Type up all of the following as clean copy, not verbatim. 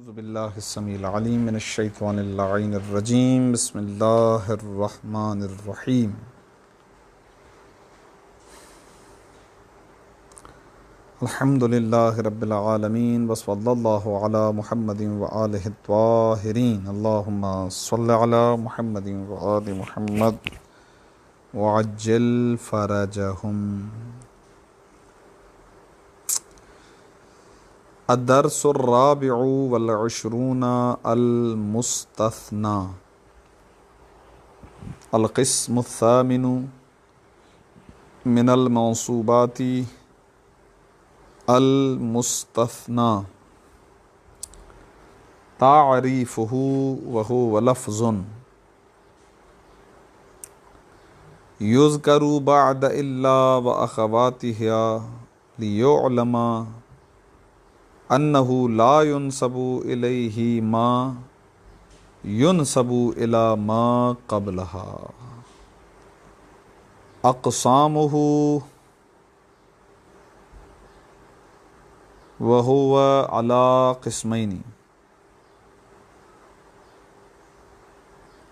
اعوذ باللہ السمیع العلیم من الشیطان اللعین الرجیم بسم اللہ الرحمن الرحیم الحمد للہ رب العالمین وصلی اللہ علی محمد وآلہ الطاہرین اللہم صلی علی محمد وآل محمد وعجل فرجہم۔ الدرس الرابع والعشرون المستثنى القسم الثامن من المنصوبات المستثنى تعريفه وهو لفظ يذكر بعد إلا وأخواتها ليعلم انه لا ينسب الیہ ما ينسب الى ما قبلها۔ اقسامه وهو على قسمین،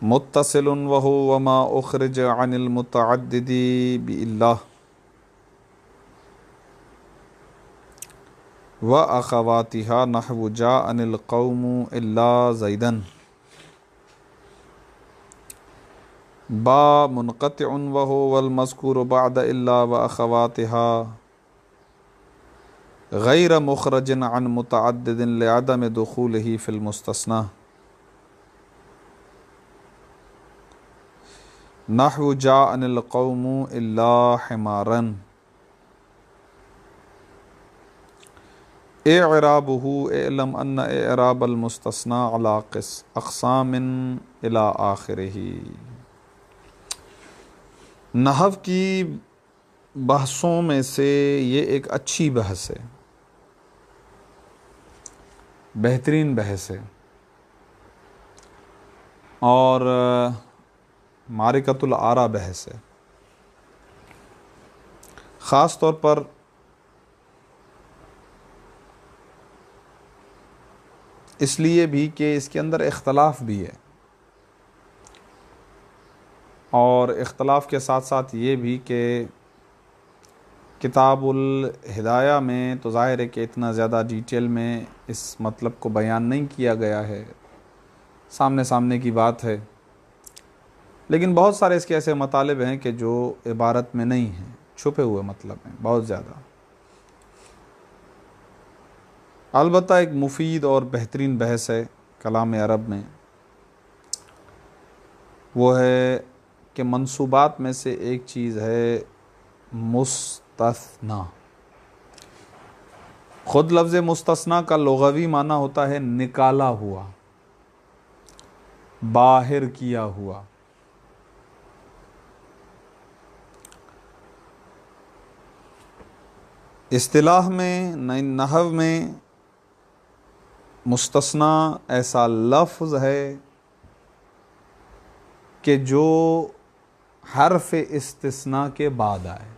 متصل وهو ما اخرج عن المتعدد بإلا، وأخواتها نحو جاءني القوم إلا زيدا۔ با منقطع وهو المذكور بعد إلا وأخواتها غير مخرج عن متعدد لعدم دخوله في المستثنى، نحو جاءني القوم إلا حمارا۔ اعرابه اعلم ان اعراب المستثنى على اقسام الى آخرہ۔ نحو کی بحثوں میں سے یہ ایک اچھی بحث ہے، بہترین بحث ہے، اور معرکۃ الآراء بحث ہے، خاص طور پر اس لیے بھی کہ اس کے اندر اختلاف بھی ہے، اور اختلاف کے ساتھ ساتھ یہ بھی کہ کتاب الہدایہ میں تو ظاہر ہے کہ اتنا زیادہ ڈیٹیل میں اس مطلب کو بیان نہیں کیا گیا ہے، سامنے سامنے کی بات ہے، لیکن بہت سارے اس کے ایسے مطالب ہیں کہ جو عبارت میں نہیں ہیں، چھپے ہوئے مطلب ہیں بہت زیادہ۔ البتہ ایک مفید اور بہترین بحث ہے کلام عرب میں، وہ ہے کہ منصوبات میں سے ایک چیز ہے مستثنی۔ خود لفظ مستثنی کا لغوی معنی ہوتا ہے نکالا ہوا، باہر کیا ہوا۔ اصطلاح میں نحو میں مستثنی ایسا لفظ ہے کہ جو حرف استثناء کے بعد آئے،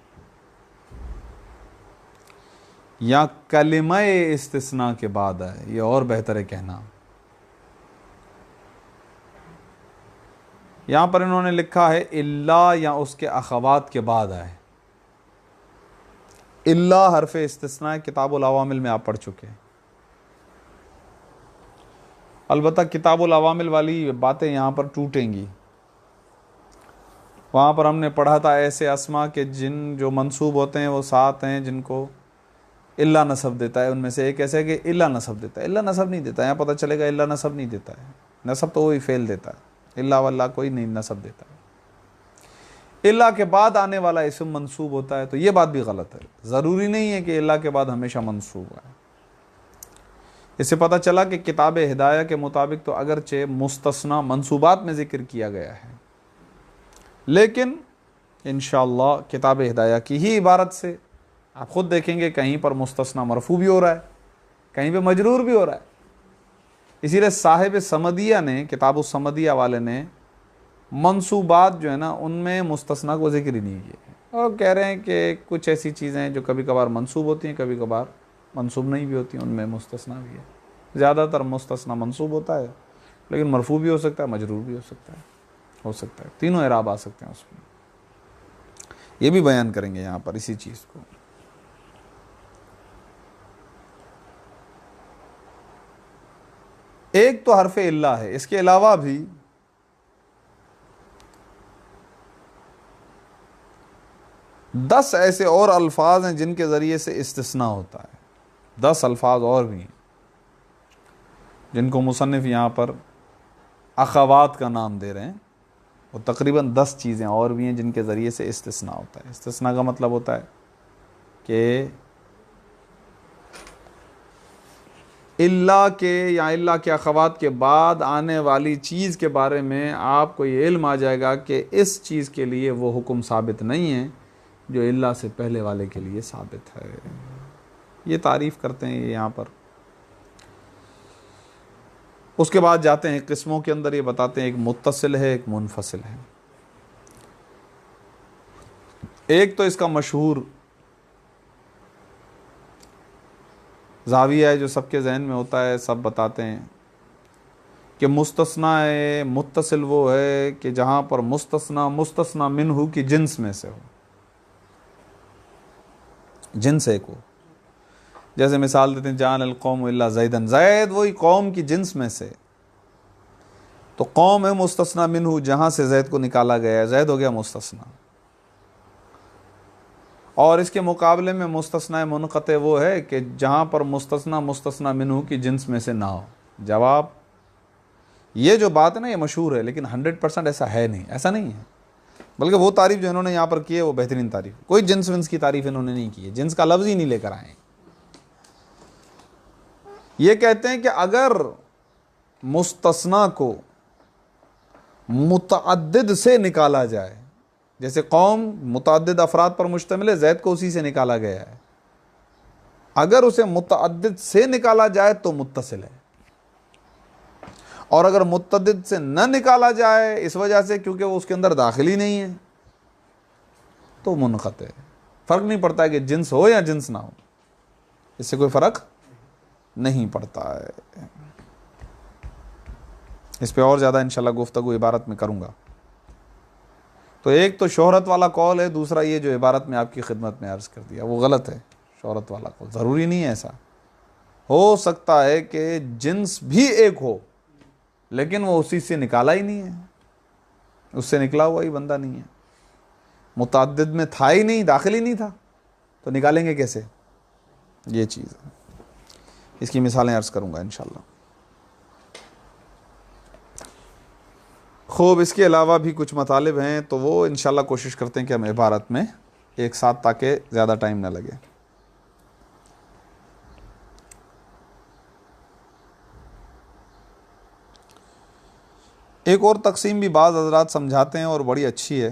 یا کلمہ استثناء کے بعد آئے، یہ اور بہتر ہے کہنا۔ یہاں پر انہوں نے لکھا ہے الا یا اس کے اخوات کے بعد آئے۔ الا حرف استثناء کتاب العوامل میں آپ پڑھ چکے ہیں، البتہ کتاب العوامل والی باتیں یہاں پر ٹوٹیں گی۔ وہاں پر ہم نے پڑھا تھا ایسے اسما کہ جو منصوب ہوتے ہیں وہ 7 ہیں جن کو الا نصب دیتا ہے، ان میں سے ایک ایسا ہے کہ الا نصب دیتا ہے، الا نصب نہیں دیتا ہے۔ یہاں پتہ چلے گا الا نصب نہیں دیتا ہے، نصب تو وہی فعل دیتا ہے، الا واللہ کوئی نہیں نصب دیتا ہے۔ الا کے بعد آنے والا اسم منصوب ہوتا ہے، تو یہ بات بھی غلط ہے، ضروری نہیں ہے کہ الا کے بعد ہمیشہ منصوب ہے۔ اس سے پتہ چلا کہ کتاب ہدایہ کے مطابق تو اگرچہ مستثنی منصوبات میں ذکر کیا گیا ہے، لیکن انشاءاللہ کتاب ہدایہ کی ہی عبارت سے آپ خود دیکھیں گے کہیں پر مستثنی مرفوع بھی ہو رہا ہے، کہیں پہ مجرور بھی ہو رہا ہے۔ اسی لیے صاحب سمدیہ نے، کتاب السمدیہ والے نے، منصوبات جو ہے نا ان میں مستثنی کو ذکر ہی نہیں کیا، اور کہہ رہے ہیں کہ کچھ ایسی چیزیں ہیں جو کبھی کبھار منصوب ہوتی ہیں، کبھی کبھار منصوب نہیں بھی ہوتی ہیں، ان میں مستثنی بھی ہے۔ زیادہ تر مستثنا منصوب ہوتا ہے، لیکن مرفوع بھی ہو سکتا ہے، مجرور بھی ہو سکتا ہے، تینوں اعراب آ سکتے ہیں اس میں. یہ بھی بیان کریں گے یہاں پر اسی چیز کو. ایک تو حرف علا ہے، اس کے علاوہ بھی دس ایسے اور الفاظ ہیں جن کے ذریعے سے استثناء ہوتا ہے. 10 الفاظ اور بھی ہیں جن کو مصنف یہاں پر اخوات کا نام دے رہے ہیں. وہ تقریباً 10 چیزیں اور بھی ہیں جن کے ذریعے سے استثناء ہوتا ہے. استثناء کا مطلب ہوتا ہے کہ اللہ کے یا اللہ کے اخوات کے بعد آنے والی چیز کے بارے میں آپ کو یہ علم آ جائے گا کہ اس چیز کے لیے وہ حکم ثابت نہیں ہے جو اللہ سے پہلے والے کے لیے ثابت ہے. یہ تعریف کرتے ہیں یہ یہاں پر. اس کے بعد جاتے ہیں قسموں کے اندر، یہ بتاتے ہیں ایک متصل ہے ایک منفصل ہے. ایک تو اس کا مشہور زاویہ ہے جو سب کے ذہن میں ہوتا ہے، سب بتاتے ہیں کہ مستثنیٰ متصل وہ ہے کہ جہاں پر مستثنیٰ منہ کی جنس میں سے ہو، جنس ایک ہو. جیسے مثال دیتے ہیں جان القوم الا زیدن، زید وہی قوم کی جنس میں سے، تو قوم ہے مستثنیٰ منہ، جہاں سے زید کو نکالا گیا ہے، زید ہو گیا مستثنیٰ. اور اس کے مقابلے میں مستثنیٰ منقطع وہ ہے کہ جہاں پر مستثنیٰ منہ کی جنس میں سے نہ ہو. جواب، یہ جو بات ہے نا یہ مشہور ہے، لیکن 100% ایسا ہے نہیں، ایسا نہیں ہے. بلکہ وہ تعریف جو انہوں نے یہاں پر کی ہے وہ بہترین تعریف، کوئی جنس ونس کی تعریف انہوں نے نہیں کی ہے، جنس کا لفظ ہی نہیں لے کر آئے. یہ کہتے ہیں کہ اگر مستثنیٰ کو متعدد سے نکالا جائے، جیسے قوم متعدد افراد پر مشتمل ہے، زید کو اسی سے نکالا گیا ہے، اگر اسے متعدد سے نکالا جائے تو متصل ہے، اور اگر متعدد سے نہ نکالا جائے اس وجہ سے کیونکہ وہ اس کے اندر داخل ہی نہیں ہے تو منقطع ہے. فرق نہیں پڑتا ہے کہ جنس ہو یا جنس نہ ہو، اس سے کوئی فرق نہیں پڑتا ہے. اس پہ اور زیادہ انشاءاللہ گفتگو عبارت میں کروں گا. تو ایک تو شہرت والا قول ہے، دوسرا یہ جو عبارت میں آپ کی خدمت میں عرض کر دیا وہ غلط ہے. شہرت والا قول ضروری نہیں ہے، ایسا ہو سکتا ہے کہ جنس بھی ایک ہو لیکن وہ اسی سے نکالا ہی نہیں ہے، اس سے نکلا ہوا ہی بندہ نہیں ہے، متعدد میں تھا ہی نہیں، داخل ہی نہیں تھا، تو نکالیں گے کیسے؟ یہ چیز ہے. اس کی مثالیں عرض کروں گا انشاءاللہ. خوب، اس کے علاوہ بھی کچھ مطالب ہیں تو وہ انشاءاللہ کوشش کرتے ہیں کہ ہم عبارت میں ایک ساتھ، تاکہ زیادہ ٹائم نہ لگے. ایک اور تقسیم بھی بعض حضرات سمجھاتے ہیں اور بڑی اچھی ہے.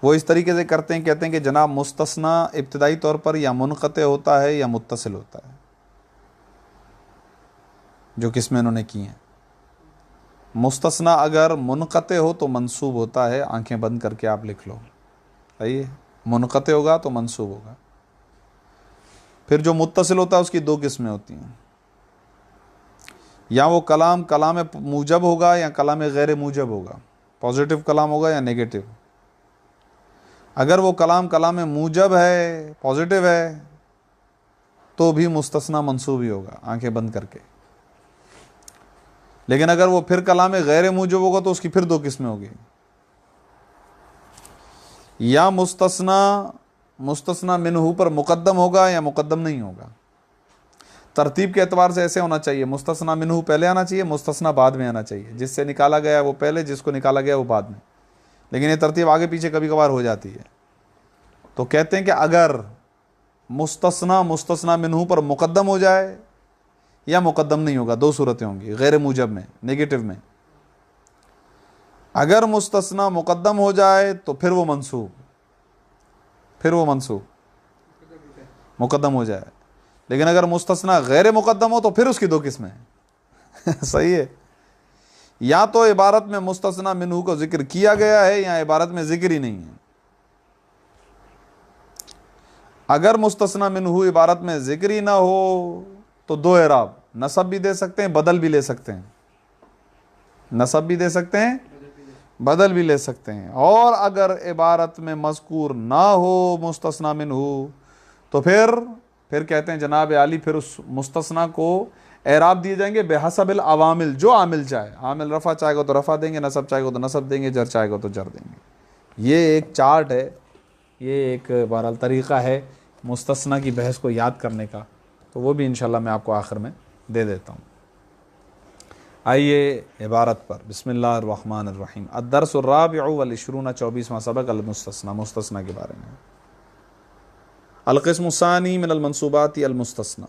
وہ اس طریقے سے کرتے ہیں، کہتے ہیں کہ جناب مستثنیٰ ابتدائی طور پر یا منقطع ہوتا ہے یا متصل ہوتا ہے. جو قسمیں انہوں نے کی ہیں، مستثنیٰ اگر منقطع ہو تو منصوب ہوتا ہے، آنکھیں بند کر کے آپ لکھ لو، صحیح ہے، منقطع ہوگا تو منصوب ہوگا. پھر جو متصل ہوتا ہے اس کی 2 قسمیں ہوتی ہیں، یا وہ کلام موجب ہوگا یا کلام غیر موجب ہوگا، پازیٹیو کلام ہوگا یا نیگیٹو. اگر وہ کلام موجب ہے، پازیٹیو ہے، تو بھی مستثنیٰ منصوب ہی ہوگا، آنکھیں بند کر کے. لیکن اگر وہ پھر کلام غیر موجب ہوگا تو اس کی پھر 2 قسمیں ہوگی، یا مستثنیٰ منہ پر مقدم ہوگا یا مقدم نہیں ہوگا. ترتیب کے اعتبار سے ایسے ہونا چاہیے، مستثنیٰ منہ پہلے آنا چاہیے، مستثنیٰ بعد میں آنا چاہیے، جس سے نکالا گیا وہ پہلے، جس کو نکالا گیا وہ بعد میں. لیکن یہ ترتیب آگے پیچھے کبھی کبھار ہو جاتی ہے. تو کہتے ہیں کہ اگر مستثنیٰ منہ پر مقدم ہو جائے یا مقدم نہیں ہوگا، 2 صورتیں ہوں گی غیر موجب میں، نیگیٹو میں. اگر مستثنیٰ مقدم ہو جائے تو پھر وہ منصوب مقدم ہو جائے. لیکن اگر مستثنیٰ غیر مقدم ہو تو پھر اس کی 2 قسمیں ہیں. صحیح ہے، یا تو عبارت میں مستثنیٰ منہ کو ذکر کیا گیا ہے یا عبارت میں ذکر ہی نہیں ہے. اگر مستثنا منہ عبارت میں ذکر ہی نہ ہو تو دو اعراب، نصب بھی دے سکتے ہیں، بدل بھی لے سکتے ہیں، نصب بھی دے سکتے ہیں، بدل بھی لے سکتے ہیں۔ اور اگر عبارت میں مذکور نہ ہو مستثنا منہ تو پھر کہتے ہیں جناب عالی، پھر اس مستثنا کو اعراب دیے جائیں گے بحسب العوامل، جو عامل چاہے، عامل رفع چاہے گا تو رفع دیں گے، نصب چاہے گا تو نصب دیں گے، جر چاہے گا تو جر دیں گے۔ یہ ایک چارٹ ہے، یہ ایک بہرحال طریقہ ہے مستثنا کی بحث کو یاد کرنے کا، تو وہ بھی انشاءاللہ میں آپ کو آخر میں دے دیتا ہوں۔ آئیے عبارت پر، بسم اللہ الرحمن الرحیم۔ الدرس الرابع والعشرون، 24واں سبق، المستثنی، مستثنی کے بارے میں۔ القسم الثانی من المنصوبات المستثنی،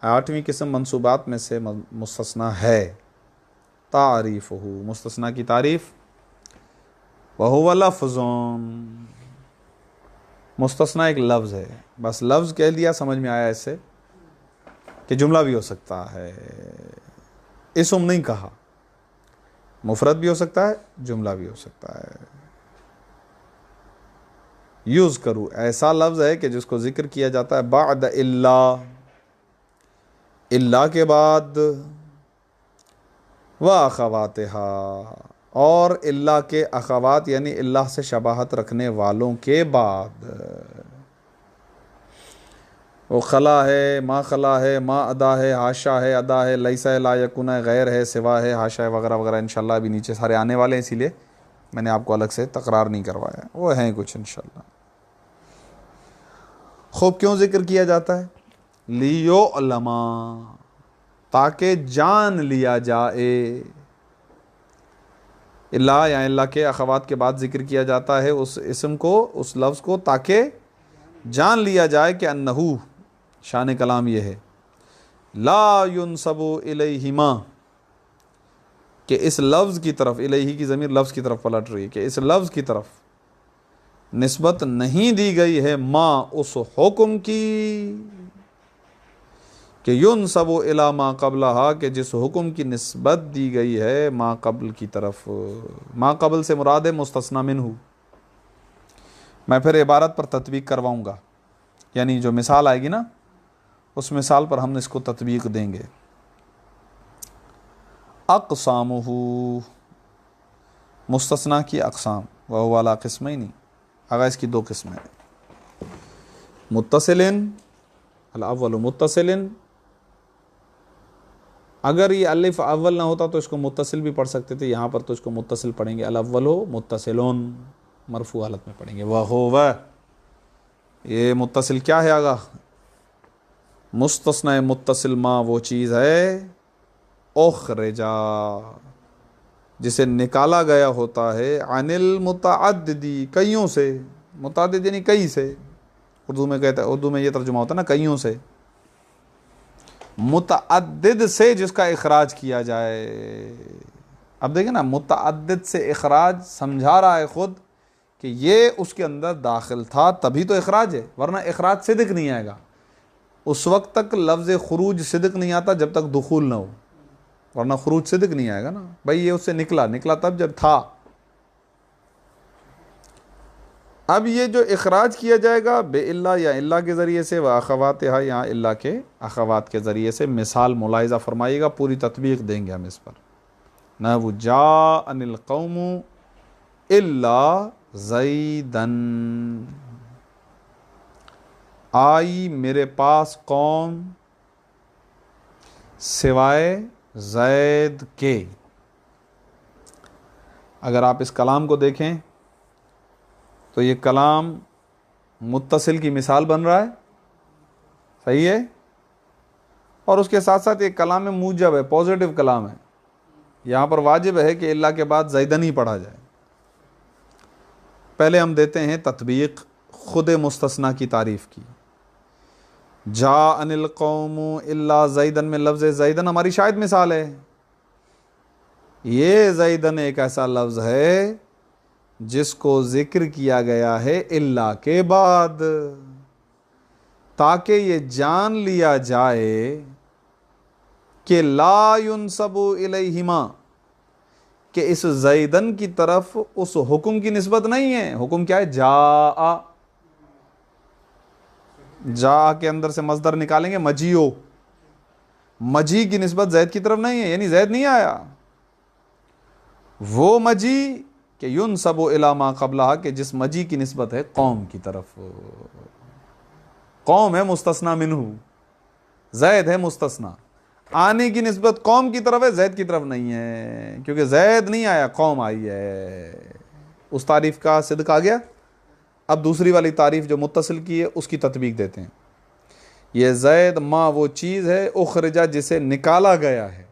8ویں قسم منصوبات میں سے مستثنی ہے۔ تعریفہ، مستثنی کی تعریف، وہو لفظ، مستثنی ایک لفظ ہے، بس لفظ کہہ دیا سمجھ میں آیا اس سے کہ جملہ بھی ہو سکتا ہے، اسم نہیں کہا، مفرد بھی ہو سکتا ہے، جملہ بھی ہو سکتا ہے۔ یوز کرو، ایسا لفظ ہے کہ جس کو ذکر کیا جاتا ہے بعد اللہ، اللہ کے بعد، واخواتہا، اور اللہ کے اخوات یعنی اللہ سے شباہت رکھنے والوں کے بعد۔ وہ خلا ہے، ما خلا ہے، ما ادا ہے، حاشا ہے، ادا ہے، لیسا ہے، لا یکون ہے، غیر ہے، سوا ہے، حاشا ہے، وغیرہ وغیرہ۔ انشاءاللہ ابھی نیچے سارے آنے والے ہیں، اسی لیے میں نے آپ کو الگ سے تکرار نہیں کروایا، وہ ہیں کچھ انشاءاللہ۔ خوب کیوں ذکر کیا جاتا ہے؟ لیعلم، تاکہ جان لیا جائے۔ اللہ یا اللہ کے اخوات کے بعد ذکر کیا جاتا ہے اس اسم کو، اس لفظ کو، تاکہ جان لیا جائے کہ انہو، شان کلام یہ ہے، لا ینسب الیہما، کہ اس لفظ کی طرف، الیہ کی ضمیر لفظ کی طرف پلٹ رہی ہے، کہ اس لفظ کی طرف نسبت نہیں دی گئی ہے ما، اس حکم کی، کہ ینسب الی ما قبلہا، کہ جس حکم کی نسبت دی گئی ہے ما قبل کی طرف۔ ما قبل سے مراد ہے مستثنی منہ۔ میں پھر عبارت پر تطبیق کرواؤں گا، یعنی جو مثال آئے گی نا اس مثال پر ہم اس کو تطبیق دیں گے۔ اقسامہ، مستثنی کی اقسام، وہو علی قسمین، اگر اس کی دو قسمیں ہیں، متصل، الاول متصل، اگر یہ الف اول نہ ہوتا تو اس کو متصل بھی پڑھ سکتے تھے، یہاں پر تو اس کو متصل پڑھیں گے، الاول متصلون، مرفوع حالت میں پڑھیں گے، وہو، یہ متصل کیا ہے آگا؟ مستثنی متصل ما وہ چیز ہے، اخرجا، جسے نکالا گیا ہوتا ہے، عن المتعددی، کئیوں سے، متعدد یعنی کئی سے، اردو میں کہتا ہے، اردو میں یہ ترجمہ ہوتا ہے نا کئیوں سے، متعدد سے جس کا اخراج کیا جائے۔ اب دیکھیں نا، متعدد سے اخراج سمجھا رہا ہے خود کہ یہ اس کے اندر داخل تھا تبھی تو اخراج ہے، ورنہ اخراج صدق نہیں آئے گا۔ اس وقت تک لفظ خروج صدق نہیں آتا جب تک دخول نہ ہو، ورنہ خروج صدق نہیں آئے گا نا، بھائی یہ اس سے نکلا تب جب تھا۔ اب یہ جو اخراج کیا جائے گا بے اللہ یا اللہ کے ذریعے سے، و اخواتہا، یہاں اللہ کے اخوات کے ذریعے سے، مثال ملاحظہ فرمائیے گا، پوری تطبیق دیں گے ہم اس پر۔ نحو جاءنی القوم الا زیدن، آئی میرے پاس قوم سوائے زید کے۔ اگر آپ اس کلام کو دیکھیں تو یہ کلام متصل کی مثال بن رہا ہے، صحیح ہے، اور اس کے ساتھ ساتھ یہ کلام موجب ہے، پازیٹیو کلام ہے، یہاں پر واجب ہے کہ اللہ کے بعد زیدن ہی پڑھا جائے۔ پہلے ہم دیتے ہیں تطبیق خود مستثنی کی تعریف کی۔ جاءن القوم الا زیدن میں لفظ زیدن ہماری شاہد مثال ہے۔ یہ زیدن ایک ایسا لفظ ہے جس کو ذکر کیا گیا ہے اللہ کے بعد، تاکہ یہ جان لیا جائے کہ لا ینسب الیہما، کہ اس زیدن کی طرف اس حکم کی نسبت نہیں ہے۔ حکم کیا ہے؟ جاء، جا کے اندر سے مصدر نکالیں گے مجیو، مجی کی نسبت زید کی طرف نہیں ہے، یعنی زید نہیں آیا، وہ مجی کہ ینسب الی ما قبلہا کہ جس مجی کی نسبت ہے قوم کی طرف، قوم ہے مستثنی منہ، زید ہے مستثنی، آنے کی نسبت قوم کی طرف ہے، زید کی طرف نہیں ہے، کیونکہ زید نہیں آیا قوم آئی ہے۔ اس تعریف کا صدق آ گیا۔ اب دوسری والی تعریف جو متصل کی ہے اس کی تطبیق دیتے ہیں۔ یہ زید ما وہ چیز ہے اخرجہ جسے نکالا گیا ہے،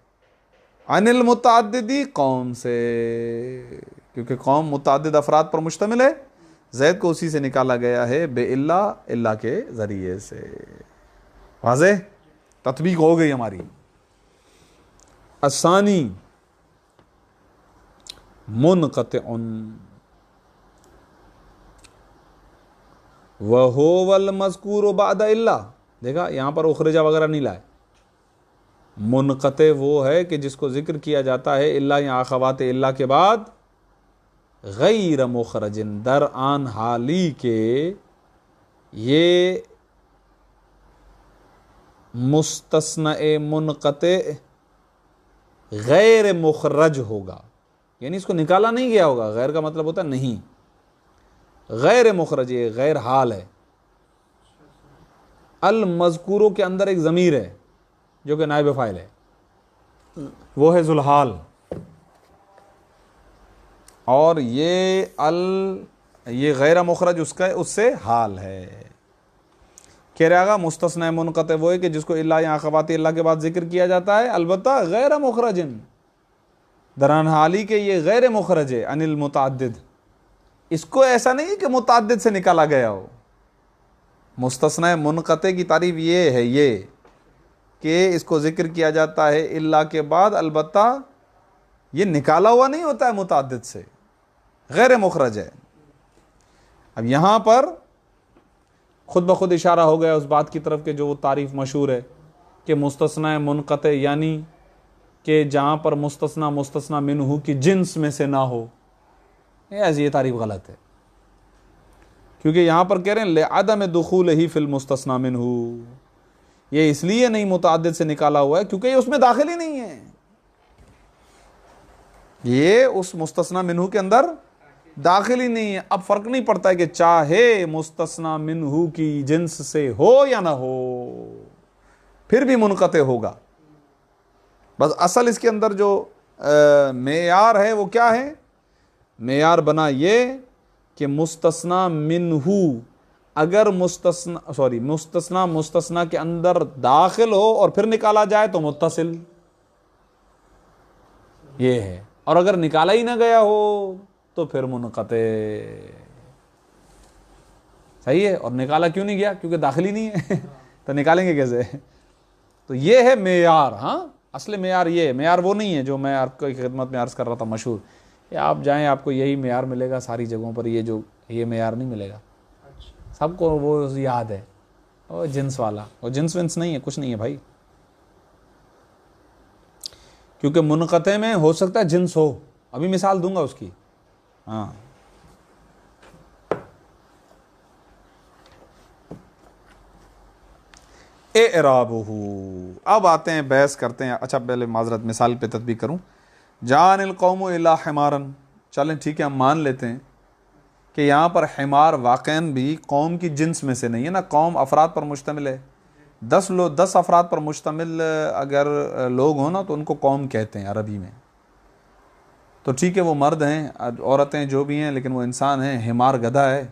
عن المتعددی قوم سے، کیونکہ قوم متعدد افراد پر مشتمل ہے، زید کو اسی سے نکالا گیا ہے، بے اللہ کے ذریعے سے۔ واضح تطبیق ہو گئی ہماری۔ الثانی منقطع وہو المذکور بعد اللہ، دیکھا یہاں پر اخرجہ وغیرہ نہیں لائے، منقطع وہ ہے کہ جس کو ذکر کیا جاتا ہے اللہ یا اخوات اللہ کے بعد، غیر مخرج در آن حالی کے یہ مستثنی منقطع غیر مخرج ہوگا، یعنی اس کو نکالا نہیں گیا ہوگا، غیر کا مطلب ہوتا ہے نہیں، غیر مخرج یہ غیر حال ہے، المذکوروں کے اندر ایک ضمیر ہے جو کہ نائب فاعل ہے، وہ ہے ذوالحال، اور یہ غیر مخرج اس سے حال ہے۔ کہہ رہا گا مستثنی منقطع وہ ہے کہ جس کو اللہ یا اخوات اللہ کے بعد ذکر کیا جاتا ہے، البتہ غیر مخرج دران حالی کے یہ غیر مخرج ہے، عن المتعدد، اس کو ایسا نہیں کہ متعدد سے نکالا گیا ہو۔ مستثنی منقطع کی تعریف یہ ہے یہ کہ اس کو ذکر کیا جاتا ہے اللہ کے بعد، البتہ یہ نکالا ہوا نہیں ہوتا ہے متعدد سے، غیر مخرج ہے۔ اب یہاں پر خود بخود اشارہ ہو گیا اس بات کی طرف کہ جو وہ تعریف مشہور ہے کہ مستثنی منقطع یعنی کہ جہاں پر مستثنی منہ کی جنس میں سے نہ ہو، ایسی یہ تعریف غلط ہے، کیونکہ یہاں پر کہہ رہے ہیں لعدم دخولہ فی المستثنی منہ، یہ اس لیے نہیں متعدد سے نکالا ہوا ہے کیونکہ یہ اس میں داخل ہی نہیں ہے، یہ اس مستثنی منہ کے اندر داخل ہی نہیں ہے۔ اب فرق نہیں پڑتا ہے کہ چاہے مستثنی منہ کی جنس سے ہو یا نہ ہو، پھر بھی منقطع ہوگا، بس اصل اس کے اندر جو معیار ہے وہ کیا ہے؟ معیار بنا یہ کہ مستثنی منہ اگر مستثنی کے اندر داخل ہو اور پھر نکالا جائے تو متصل، یہ ہے، اور اگر نکالا ہی نہ گیا ہو تو پھر منقطع، صحیح ہے۔ اور نکالا کیوں نہیں گیا؟ کیونکہ داخل ہی نہیں ہے تو نکالیں گے کیسے؟ تو یہ ہے معیار۔ ہاں اصل معیار یہ ہے، معیار وہ نہیں ہے جو میں آپ کی خدمت میں عرض کر رہا تھا مشہور، یا آپ جائیں آپ کو یہی معیار ملے گا ساری جگہوں پر، یہ معیار نہیں ملے گا، سب کو وہ یاد ہے، وہ جنس والا، وہ جنس ونس نہیں ہے، کچھ نہیں ہے بھائی، کیونکہ منقطع میں ہو سکتا ہے جنس ہو، ابھی مثال دوں گا اس کی۔ ہاں اعرابہ، اب آتے ہیں بحث کرتے ہیں۔ اچھا پہلے معذرت مثال پہ تطبیق کروں، جان القوم الا حمارا، چلیں ٹھیک ہے ہم مان لیتے ہیں کہ یہاں پر حمار واقعاً بھی قوم کی جنس میں سے نہیں ہے نا، قوم افراد پر مشتمل ہے، 10 افراد پر مشتمل اگر لوگ ہوں نا تو ان کو قوم کہتے ہیں عربی میں، تو ٹھیک ہے وہ مرد ہیں عورتیں جو بھی ہیں لیکن وہ انسان ہیں، حمار گدھا ہے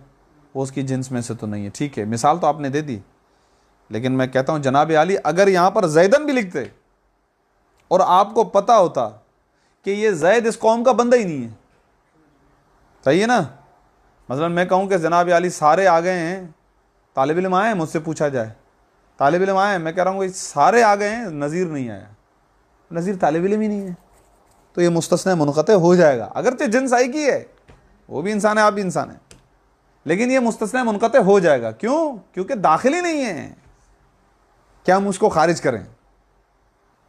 وہ اس کی جنس میں سے تو نہیں ہے، ٹھیک ہے مثال تو آپ نے دے دی، لیکن میں کہتا ہوں جناب عالی اگر یہاں پر زیدن بھی لکھتے اور آپ کو پتا ہوتا کہ یہ زید اس قوم کا بندہ ہی نہیں ہے، صحیح ہے نا، مثلا میں کہوں کہ جناب عالی سارے آ گئے ہیں، طالب علم آئے ہیں، مجھ سے پوچھا جائے طالب علم آئے ہیں، میں کہہ رہا ہوں سارے آ گئے ہیں، نذیر نہیں آیا، نذیر طالب علم ہی نہیں ہے، تو یہ مستثنی منقطع ہو جائے گا، اگرچہ جنس آئی کی ہے، وہ بھی انسان ہے آپ بھی انسان ہیں، لیکن یہ مستثنی منقطع ہو جائے گا، کیوں؟ کیونکہ داخل ہی نہیں ہے، کیا ہم اس کو خارج کریں؟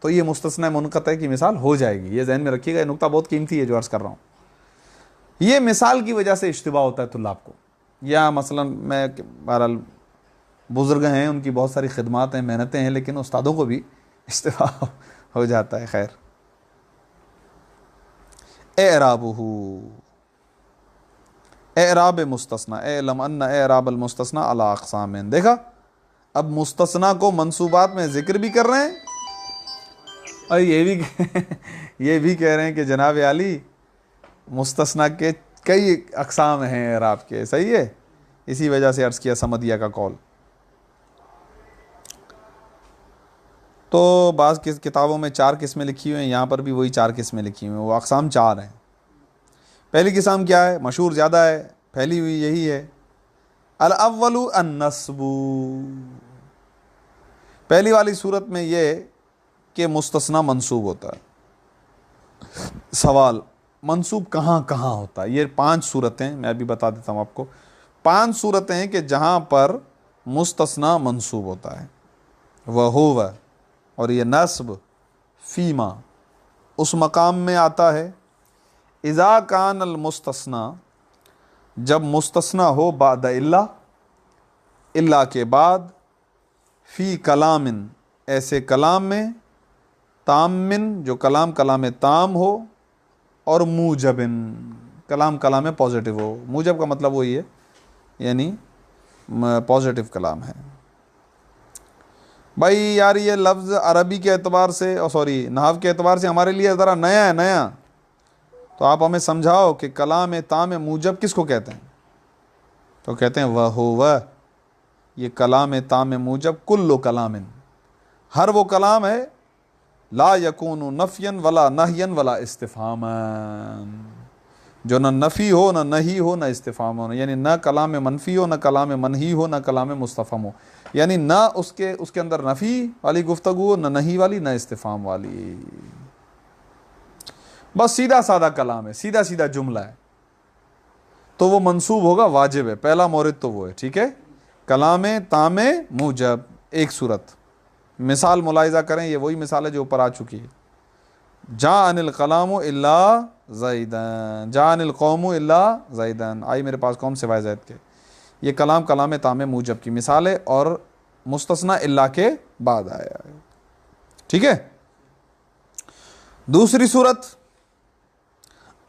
تو یہ مستثنی منقطع کی مثال ہو جائے گی، یہ ذہن میں رکھیے گا، یہ نقطہ بہت قیمتی ہے جو عرض کر رہا ہوں۔ یہ مثال کی وجہ سے اشتباہ ہوتا ہے طلاب کو، یا مثلا میں بہرحال بزرگ ہیں، ان کی بہت ساری خدمات ہیں، محنتیں ہیں، لیکن استادوں کو بھی استفا ہو جاتا ہے. خیر. اعرابہ، اعراب مستثنی، اعلم ان اعراب المستثنی علی اقسام. دیکھا اب مستثنی کو منصوبات میں ذکر بھی کر رہے ہیں اور یہ بھی کہہ رہے ہیں کہ جناب عالی مستثنی کے کئی اقسام ہیں اعراب کے. صحیح ہے. اسی وجہ سے عرض کیا سمدیہ کا قول. تو بعض کتابوں میں 4 قسمیں لکھی ہوئی ہیں، یہاں پر بھی وہی 4 قسمیں لکھی ہوئی ہیں. وہ اقسام 4 ہیں. پہلی قسم کیا ہے؟ مشہور زیادہ ہے، پھیلی ہوئی یہی ہے. الاول النصب. پہلی والی صورت میں یہ کہ مستثنی منصوب ہوتا ہے. سوال، منصوب کہاں کہاں ہوتا ہے؟ یہ 5 صورتیں میں ابھی بتا دیتا ہوں آپ کو. 5 صورتیں ہیں کہ جہاں پر مستثنی منصوب ہوتا ہے. وہو، اور یہ نصب فیما اس مقام میں آتا ہے. اذا کان المستثنی، جب مستثنی ہو بعد الا، الا کے بعد، فی کلام، ایسے کلام میں، تامن جو کلام تام ہو، اور موجب کلام پازیٹیو ہو. موجب کا مطلب وہی ہے، یعنی پازیٹیو کلام ہے. بھائی یار یہ لفظ عربی کے اعتبار سے نحو کے اعتبار سے ہمارے لیے ذرا نیا، تو آپ ہمیں سمجھاؤ کہ کلام تام موجب کس کو کہتے ہیں؟ تو کہتے ہیں وہو، یہ کلام تام موجب کل کلام، ہر وہ کلام ہے، لا یکون نفیا ولا نہیا ولا استفہاما، جو نہ نفی ہو، نہ نہی ہو، نہ استفہام ہو. یعنی نہ کلام منفی ہو، نہ کلام منہی ہو، نہ کلام مستفہم ہو. یعنی نہ اس کے اندر نفی والی گفتگو ہو، نہ نہی والی، نہ استفہام والی. بس سیدھا سادہ کلام ہے، سیدھا سیدھا جملہ ہے، تو وہ منصوب ہوگا، واجب ہے. پہلا مورد تو وہ ہے. ٹھیک ہے. کلام تام موجب. ایک صورت مثال ملاحظہ کریں، یہ وہی مثال ہے جو اوپر آ چکی ہے. جاء الکلام الا زیدن، جاء القوم الا زیدن، آئی میرے پاس قوم سوائے زید کے. یہ کلام تام موجب کی مثال ہے، اور مستثنی الا کے بعد آیا ہے. ٹھیک ہے. دوسری صورت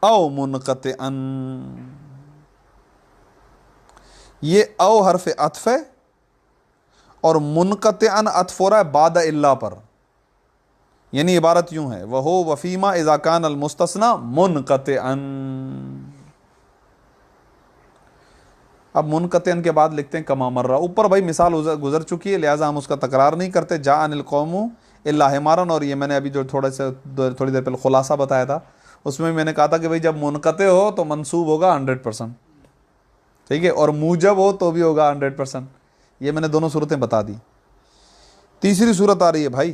او منقطعا، یہ او حرف عطف ہے، اور منقطعا عطف ہو رہا ہے بعد الا پر. یعنی عبارت یوں ہے، وہو وفیما اذا کان المستثنی منقطعا. اب منقطعا کے بعد لکھتے ہیں کما مرہ. اوپر بھائی مثال گزر چکی ہے، لہٰذا ہم اس کا تکرار نہیں کرتے. جاء القوم الا حمارا، اور یہ میں نے ابھی جو تھوڑی دیر پہلے خلاصہ بتایا تھا، اس میں میں نے کہا تھا کہ بھائی جب منقطع ہو تو منصوب ہوگا 100%. ٹھیک ہے. اور موجب ہو تو بھی ہوگا 100%. یہ میں نے دونوں صورتیں بتا دی. تیسری صورت آ رہی ہے بھائی،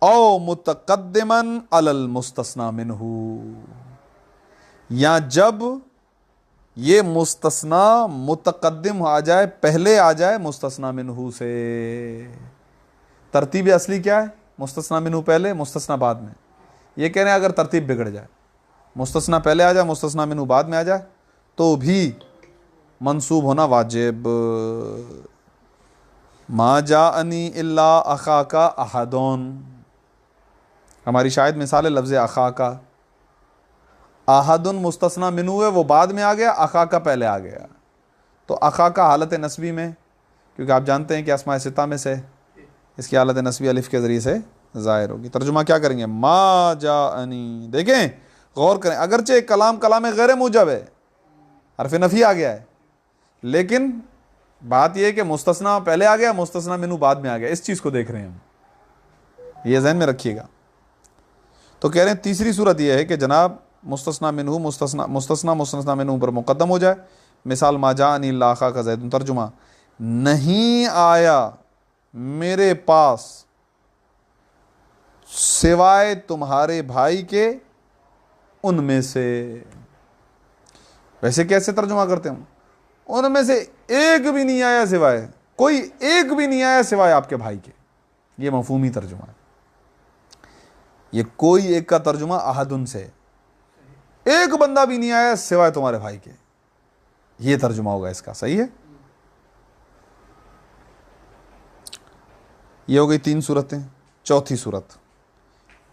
او متقدما علی المستثنی منہ، یا جب یہ مستثنی متقدم آ جائے، پہلے آ جائے مستثنی منہ سے. ترتیب اصلی کیا ہے؟ مستثنی منہ پہلے، مستثنی بعد میں. یہ کہہ رہے ہیں اگر ترتیب بگڑ جائے، مستثنی پہلے آ جائے، مستثنی منہ بعد میں آ جائے، تو بھی منصوب ہونا واجب. ما جاءنی الا اخاک احدون، ہماری شاید مثال ہے لفظ اخاک. احدن مستثنی منہ ہے، وہ بعد میں آ گیا، اخاک پہلے آ گیا. تو اخاک حالت نسبی میں، کیونکہ آپ جانتے ہیں کہ اسماء ستہ میں سے اس کی حالت نسبی الف کے ذریعے سے ظاہر ہوگی. ترجمہ کیا کریں گے؟ ما جاءنی. دیکھیں غور کریں، اگرچہ کلام غیر موجب ہے، حرف نفی آ گیا ہے، لیکن بات یہ ہے کہ مستثنی پہلے آ گیا، مستثنی منہ بعد میں آ گیا. اس چیز کو دیکھ رہے ہیں ہم، یہ ذہن میں رکھیے گا. تو کہہ رہے ہیں تیسری صورت یہ ہے کہ جناب مستثنی منہ مستثنی منہ پر مقدم ہو جائے. مثال ما جاءنی الا اخاک زید. ترجمہ نہیں آیا میرے پاس سوائے تمہارے بھائی کے ان میں سے. ویسے کیسے ترجمہ کرتے ہوں؟ ان میں سے ایک بھی نہیں آیا سوائے، کوئی ایک بھی نہیں آیا سوائے آپ کے بھائی کے. یہ مفہومی ترجمہ ہے. یہ کوئی ایک کا ترجمہ احدن سے، ایک بندہ بھی نہیں آیا سوائے تمہارے بھائی کے، یہ ترجمہ ہوگا اس کا. صحیح ہے. یہ ہو گئی 3 صورتیں. چوتھی صورت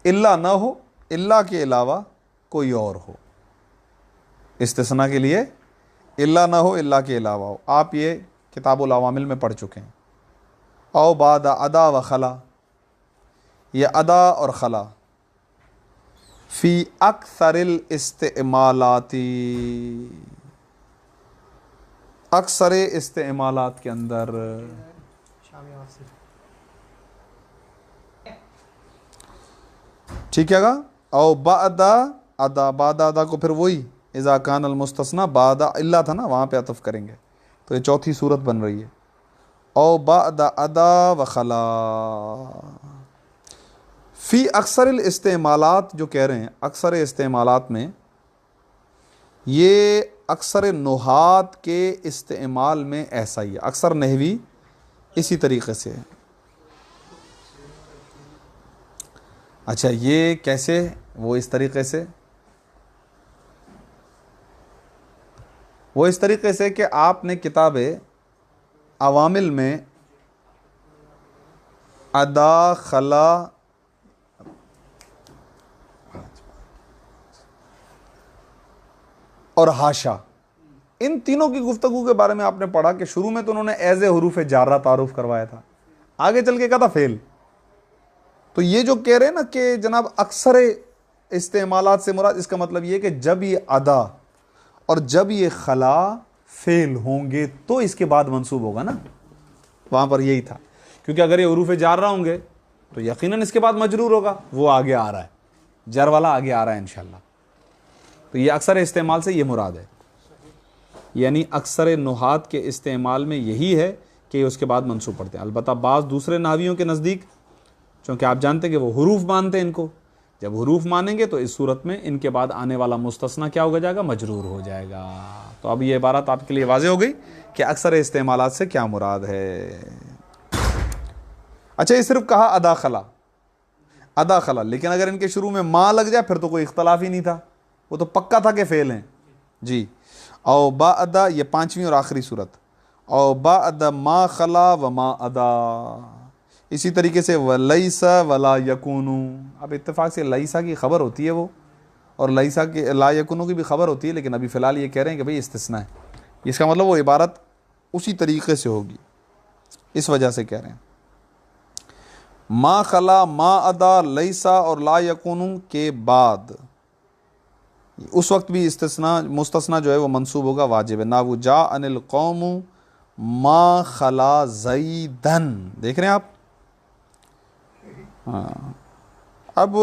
الا نہ ہو, الا کے علاوہ کوئی اور ہو. استثناء کے لیے الا نہ ہو, الا کے علاوہ ہو. آپ یہ کتاب العوامل میں پڑھ چکے ہیں. او بعد ادا و خلا, یہ ادا اور خلا فی اکثر الاستعمالاتی, اکثر استعمالات کے اندر. ٹھیک ہے گا. او بعد ادا, بعد ادا کو پھر وہی اذا کان المستثنى بعد الا تھا نا, وہاں پہ عطف کریں گے. تو یہ چوتھی صورت بن رہی ہے. او بعد ادا و خلا فی اکثر الاستعمالات, جو کہہ رہے ہیں اکثر استعمالات میں, یہ اکثر نحات کے استعمال میں ایسا ہی ہے. اکثر نحوی اسی طریقے سے ہے. اچھا یہ کیسے؟ وہ اس طریقے سے, وہ اس طریقے سے کہ آپ نے کتاب عوامل میں ادا, خلا, اور حاشا, ان تینوں کی گفتگو کے بارے میں آپ نے پڑھا کہ شروع میں تو انہوں نے ایز اے حروف جارہ تعارف کروایا تھا, آگے چل کے کہا تھا فعل. تو یہ جو کہہ رہے ہیں نا کہ جناب اکثر استعمالات سے مراد, اس کا مطلب یہ کہ جب یہ ادا اور جب یہ خلا فعل ہوں گے تو اس کے بعد منصوب ہوگا نا. وہاں پر یہی تھا, کیونکہ اگر یہ حروف جارہ ہوں گے تو یقیناً اس کے بعد مجرور ہوگا. وہ آگے آ رہا ہے, جر والا آگے آ رہا ہے انشاءاللہ. تو یہ اکثر استعمال سے یہ مراد ہے, یعنی اکثر نحات کے استعمال میں یہی ہے کہ یہ اس کے بعد منصوب پڑھتے ہیں. البتہ بعض دوسرے نحویوں کے نزدیک, چونکہ آپ جانتے ہیں کہ وہ حروف مانتے ہیں ان کو, جب حروف مانیں گے تو اس صورت میں ان کے بعد آنے والا مستثنیٰ کیا ہو جائے گا؟ مجرور ہو جائے گا. تو اب یہ عبارت آپ کے لیے واضح ہو گئی کہ اکثر استعمالات سے کیا مراد ہے. اچھا یہ صرف کہا ادا خلا, ادا خلا, لیکن اگر ان کے شروع میں ما لگ جائے پھر تو کوئی اختلاف ہی نہیں تھا, وہ تو پکا تھا کہ فعل ہیں جی. او با ادا, یہ 5ویں اور آخری صورت. او با ادا ما خلا و ما ادا, اسی طریقے سے ولیسا ولا یکونو. اب اتفاق سے لیسا کی خبر ہوتی ہے وہ, اور لیسا کی لا یکونو کی بھی خبر ہوتی ہے, لیکن ابھی فی الحال یہ کہہ رہے ہیں کہ بھئی استثناء ہے. اس کا مطلب وہ عبارت اسی طریقے سے ہوگی, اس وجہ سے کہہ رہے ہیں. ما خلا, ما ادا, لیسا اور لا یکونو کے بعد اس وقت بھی استثناء مستثنیٰ جو ہے وہ منصوب ہوگا, واجب ہے. ناو جا ان القوم ما خلا زیدن. دیکھ رہے ہیں آپ. ہاں اب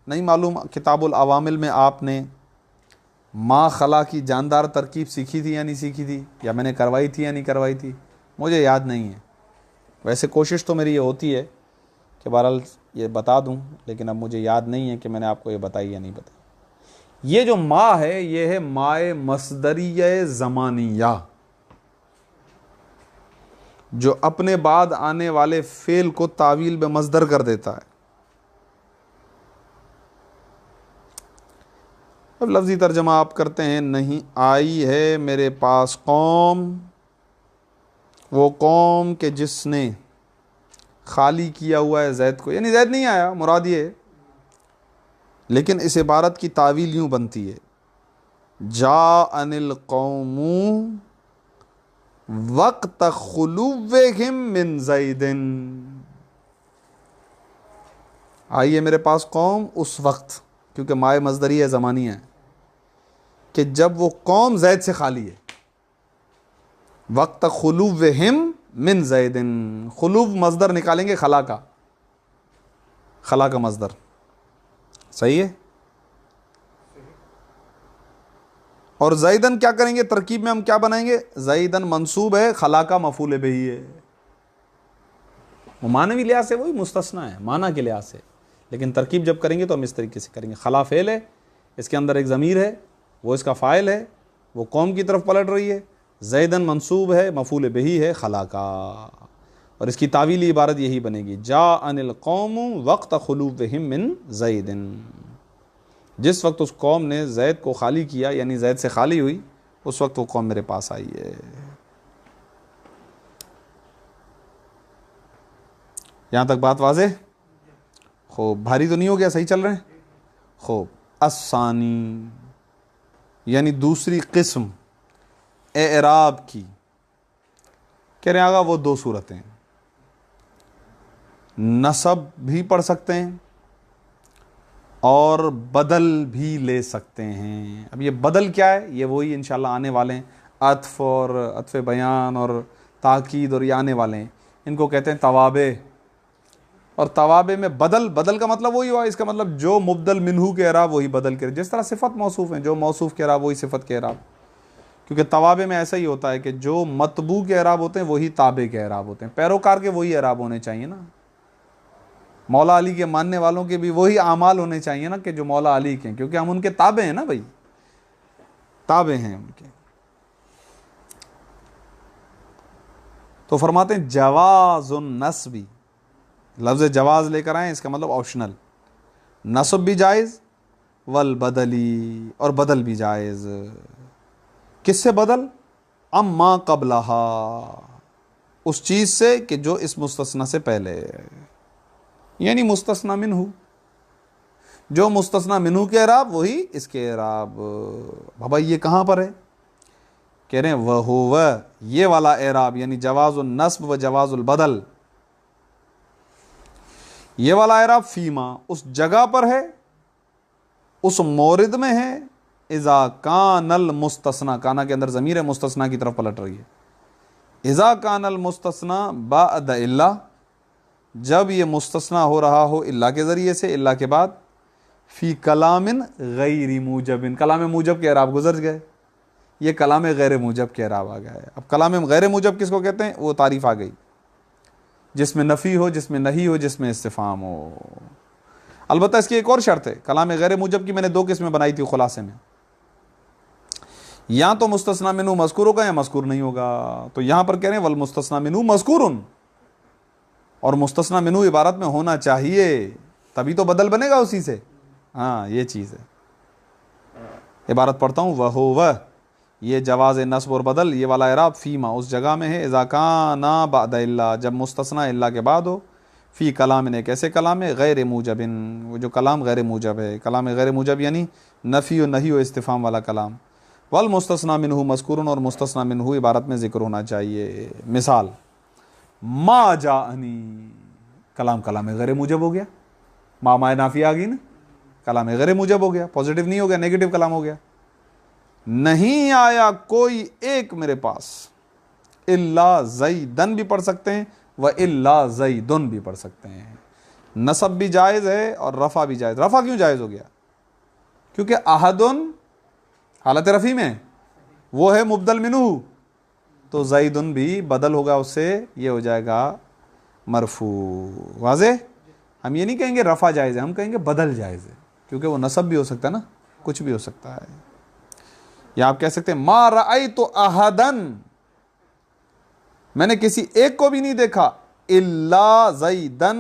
نہیں معلوم کتاب العوامل میں آپ نے ما خلا کی جاندار ترکیب سیکھی تھی یا نہیں سیکھی تھی, یا میں نے کروائی تھی یا نہیں کروائی تھی, مجھے یاد نہیں ہے. ویسے کوشش تو میری یہ ہوتی ہے کہ بہرحال یہ بتا دوں, لیکن اب مجھے یاد نہیں ہے کہ میں نے آپ کو یہ بتائی یا نہیں بتائی. یہ جو ما ہے یہ ہے مائے مصدریہ زمانیہ, جو اپنے بعد آنے والے فعل کو تعویل بے مصدر کر دیتا ہے. اب لفظی ترجمہ آپ کرتے ہیں, نہیں آئی ہے میرے پاس قوم, وہ قوم کہ جس نے خالی کیا ہوا ہے زید کو, یعنی زید نہیں آیا مراد یہ ہے. لیکن اس عبارت کی تعویل یوں بنتی ہے, جاءن القوم وقت خلوہم من زید. آئیے میرے پاس قوم اس وقت, کیونکہ مائے مصدری ہے زمانی ہے, کہ جب وہ قوم زید سے خالی ہے. وقت خلوہم من زید, خلو مصدر نکالیں گے خلا کا, خلا کا مصدر. صحیح ہے. اور زیدن کیا کریں گے, ترکیب میں ہم کیا بنائیں گے؟ زیدن منصوب ہے, خلا کا مفعول بہی ہے. وہ معنوی لحاظ سے وہی مستثنیٰ ہے معنی کے لحاظ سے, لیکن ترکیب جب کریں گے تو ہم اس طریقے سے کریں گے. خلا فعل ہے, اس کے اندر ایک ضمیر ہے, وہ اس کا فاعل ہے, وہ قوم کی طرف پلٹ رہی ہے. زیدن منصوب ہے, مفعول بہی ہے خلا کا, اور اس کی تعویلی عبارت یہی بنے گی, جاءن القوم وقت خلوہم من زید. جس وقت اس قوم نے زید کو خالی کیا, یعنی زید سے خالی ہوئی, اس وقت وہ قوم میرے پاس آئی ہے. یہاں تک بات واضح؟ خوب، بھاری تو نہیں ہو گیا؟ صحیح چل رہے ہیں؟ خوب، الثانی یعنی دوسری قسم اعراب کی، کہہ رہے ہیں آگا وہ دو صورتیں، نصب بھی پڑھ سکتے ہیں اور بدل بھی لے سکتے ہیں۔ اب یہ بدل کیا ہے؟ یہ وہی انشاءاللہ آنے والے ہیں، عطف اور عطف بیان اور تاکید، اور یہ آنے والے ہیں، ان کو کہتے ہیں توابع۔ اور توابع میں بدل کا مطلب وہی ہوا، اس کا مطلب جو مبدل منہو کے اعراب وہی بدل کے، جس طرح صفت موصوف ہیں، جو موصوف کے اعراب وہی صفت کے اعراب، کیونکہ توابع میں ایسا ہی ہوتا ہے کہ جو متبوع کے اعراب ہوتے ہیں وہی تابع کے اعراب ہوتے ہیں، پیروکار کے وہی اعراب ہونے چاہیے نا، مولا علی کے ماننے والوں کے بھی وہی اعمال ہونے چاہیے نا کہ جو مولا علی کے ہیں، کیونکہ ہم ان کے تابع ہیں نا بھائی، تابع ہیں ان کے۔ تو فرماتے ہیں جواز النصبی، لفظ جواز لے کر آئیں، اس کا مطلب آپشنل، نصب بھی جائز، والبدلی اور بدل بھی جائز۔ کس سے بدل؟ اما قبلہا، اس چیز سے کہ جو اس مستثنی سے پہلے، یعنی مستثنی منہو، جو مستثنی منہو کے اعراب وہی اس کے اعراب۔ بابا یہ کہاں پر ہے؟ کہہ رہے ہیں وہو، یہ والا اعراب یعنی جواز النصب و جواز البدل، یہ والا اعراب فیما، اس جگہ پر ہے، اس مورد میں ہے، اذا کان المستثنی، کانا کے اندر ضمیر مستثنی کی طرف پلٹ رہی ہے، اذا کان المستثنی بعد الا، جب یہ مستثنی ہو رہا ہو الا کے ذریعے سے، الا کے بعد، فی کلام غیر موجب، کلام موجب کے اعراب گزر گئے، یہ کلام غیر موجب کے اعراب آ گیا ہے۔ اب کلام غیر موجب کس کو کہتے ہیں؟ وہ تعریف آ گئی، جس میں نفی ہو، جس میں نہیں ہو، جس میں استفہام ہو۔ البتہ اس کی ایک اور شرط ہے، کلام غیر موجب کی میں نے دو قسمیں بنائی تھی خلاصے میں، یا تو مستثنی منہو مذکور ہوگا یا مذکور نہیں ہوگا، تو یہاں پر کہہ رہے ہیں والمستثنی منہو مذکورن، اور مستثنی منہو عبارت میں ہونا چاہیے، تبھی تو بدل بنے گا اسی سے۔ ہاں یہ چیز ہے، عبارت پڑھتا ہوں، وہو، یہ جواز نصب اور بدل، یہ والا اعراب فیما، اس جگہ میں ہے، اذا کان بعد الا، جب مستثنی الا کے بعد ہو، فی کلام، ایک ایسے کلام ہے، غیر موجب، وہ جو کلام غیر موجب ہے، کلام غیر موجب یعنی نفی و نہیں و استفہام والا کلام، والمستثنی منہ مذکور، اور مستثنی منہ عبارت میں ذکر ہونا چاہیے۔ مثال ما جاءنی، کلام غیر موجب ہو گیا، ما مائے نافی آ گئی نا، کلام غیر موجب ہو گیا، پازیٹیو نہیں ہو گیا، نیگیٹو کلام ہو گیا۔ نہیں آیا کوئی ایک میرے پاس، الا زیدن بھی پڑھ سکتے ہیں، و الا زیدن بھی پڑھ سکتے ہیں، نصب بھی جائز ہے اور رفع بھی جائز۔ رفع کیوں جائز ہو گیا؟ کیونکہ احدن حالت رفع میں وہ ہے مبدل منہ، تو زیدن بھی بدل ہوگا اس سے، یہ ہو جائے گا مرفوع۔ واضح؟ ہم یہ نہیں کہیں گے رفع جائز ہے، ہم کہیں گے بدل جائز ہے، کیونکہ وہ نصب بھی ہو سکتا ہے نا، کچھ بھی ہو سکتا ہے۔ یا آپ کہہ سکتے ہیں ما رأیت احدن، میں نے کسی ایک کو بھی نہیں دیکھا، الا زیدن،